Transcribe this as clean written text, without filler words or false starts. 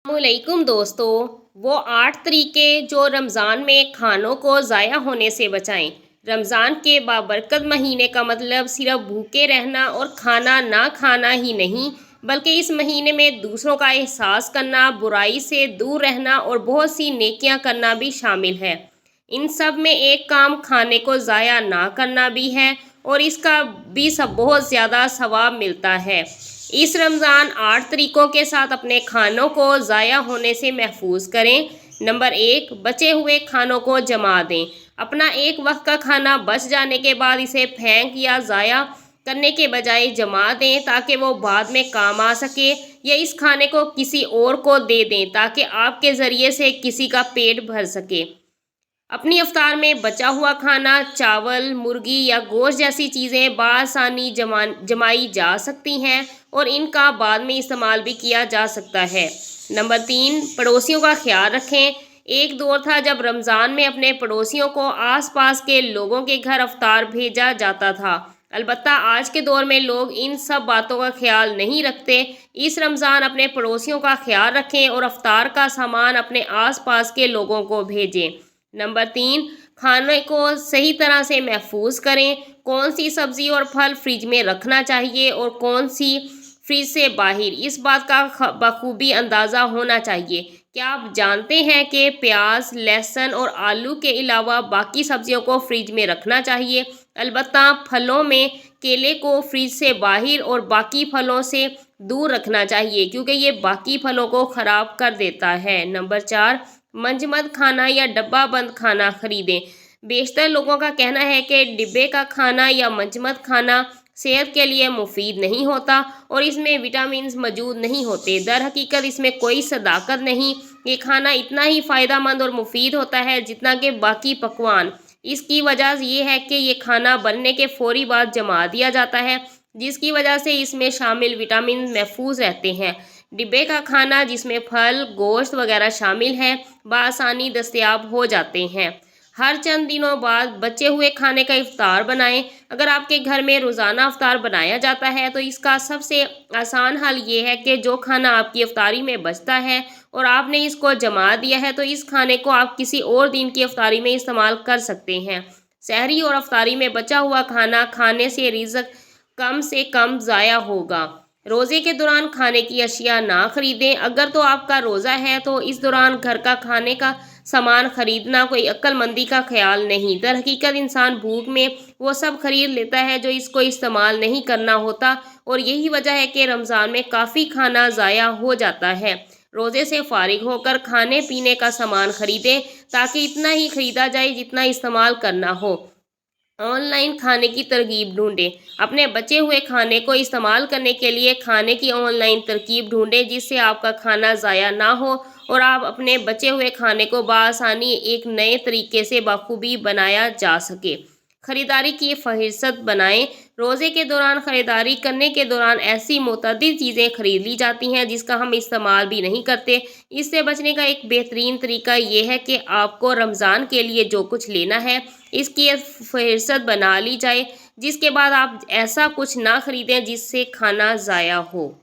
अलैकुम दोस्तों। वो 8 तरीके जो रमज़ान में खानों को ज़ाया होने से बचाएं। रमज़ान के बाबरकत महीने का मतलब सिर्फ भूखे रहना और खाना ना खाना ही नहीं, बल्कि इस महीने में दूसरों का एहसास करना, बुराई से दूर रहना और बहुत सी नेकियां करना भी शामिल है। इन सब में एक काम खाने को ज़ाया ना करना भी है और इसका भी सब बहुत ज़्यादा सवाब मिलता है। इस रमज़ान 8 तरीकों के साथ अपने खानों को ज़ाया होने से महफूज करें। नंबर 1, बचे हुए खानों को जमा दें। अपना एक वक्त का खाना बच जाने के बाद इसे फेंक या ज़ाया करने के बजाय जमा दें ताकि वो बाद में काम आ सके, या इस खाने को किसी और को दे दें ताकि आपके ज़रिए से किसी का पेट भर सके। अपनी इफ्तार में बचा हुआ खाना, चावल, मुर्गी या गोश्त जैसी चीज़ें बआसानी जमाई जा सकती हैं और इनका बाद में इस्तेमाल भी किया जा सकता है। नंबर 3, पड़ोसियों का ख्याल रखें। एक दौर था जब रमज़ान में अपने पड़ोसियों को आसपास के लोगों के घर इफ्तार भेजा जाता था। अलबत्ता आज के दौर में लोग इन सब बातों का ख्याल नहीं रखते। इस रमज़ान अपने पड़ोसियों का ख्याल रखें और इफ्तार का सामान अपने आसपास के लोगों को भेजें। नंबर 3, खाने को सही तरह से महफूज करें। कौन सी सब्ज़ी और फल फ्रिज में रखना चाहिए और कौन सी फ्रिज से बाहर, इस बात का बखूबी अंदाज़ा होना चाहिए। क्या आप जानते हैं कि प्याज, लहसुन और आलू के अलावा बाकी सब्जियों को फ्रिज में रखना चाहिए। अलबत्ता फलों में केले को फ्रिज से बाहर और बाकी फलों से दूर रखना चाहिए क्योंकि ये बाकी फलों को ख़राब कर देता है। नंबर 4, मंजमद खाना या डब्बा बंद खाना खरीदें। बेशतर लोगों का कहना है कि डिब्बे का खाना या मंजमद खाना सेहत के लिए मुफीद नहीं होता और इसमें विटामिन मौजूद नहीं होते। दर हकीकत इसमें कोई सदाकत नहीं। ये खाना इतना ही फ़ायदेमंद और मुफीद होता है जितना कि बाकी पकवान। इसकी वजह ये है कि ये खाना बनने के फौरी बाद जमा दिया जाता है, जिसकी वजह से इसमें शामिल विटामिन महफूज रहते हैं। डिब्बे का खाना जिसमें फल, गोश्त वगैरह शामिल हैं, बआसानी दस्तयाब हो जाते हैं। हर चंद दिनों बाद बचे हुए खाने का इफ्तार बनाएं। अगर आपके घर में रोज़ाना इफ्तार बनाया जाता है तो इसका सबसे आसान हल ये है कि जो खाना आपकी इफ्तारी में बचता है और आपने इसको जमा दिया है तो इस खाने को आप किसी और दिन की इफ्तारी में इस्तेमाल कर सकते हैं। सहरी और इफ्तारी में बचा हुआ खाना खाने से रिज़्क कम से कम ज़ाया होगा। रोज़े के दौरान खाने की अशिया ना खरीदें। अगर तो आपका रोज़ा है तो इस दौरान घर का खाने का सामान खरीदना कोई अक्लमंदी का ख्याल नहीं। दर हकीकत इंसान भूख में वो सब खरीद लेता है जो इसको इस्तेमाल नहीं करना होता और यही वजह है कि रमज़ान में काफ़ी खाना ज़ाया हो जाता है। रोज़े से फारिग होकर खाने पीने का सामान खरीदें ताकि इतना ही खरीदा जाए जितना इस्तेमाल करना हो। ऑनलाइन खाने की तरकीब ढूंढें। अपने बचे हुए खाने को इस्तेमाल करने के लिए खाने की ऑनलाइन तरकीब ढूंढें जिससे आपका खाना ज़ाया ना हो और आप अपने बचे हुए खाने को बआसानी एक नए तरीके से बखूबी बनाया जा सके। ख़रीदारी की फ़हरिस्त बनाएं। रोज़े के दौरान ख़रीदारी करने के दौरान ऐसी मुतअद्दिद चीज़ें ख़रीद ली जाती हैं जिसका हम इस्तेमाल भी नहीं करते। इससे बचने का एक बेहतरीन तरीका ये है कि आपको रमज़ान के लिए जो कुछ लेना है इसकी एक फ़हरिस्त बना ली जाए, जिसके बाद आप ऐसा कुछ ना ख़रीदें जिससे खाना ज़ाया हो।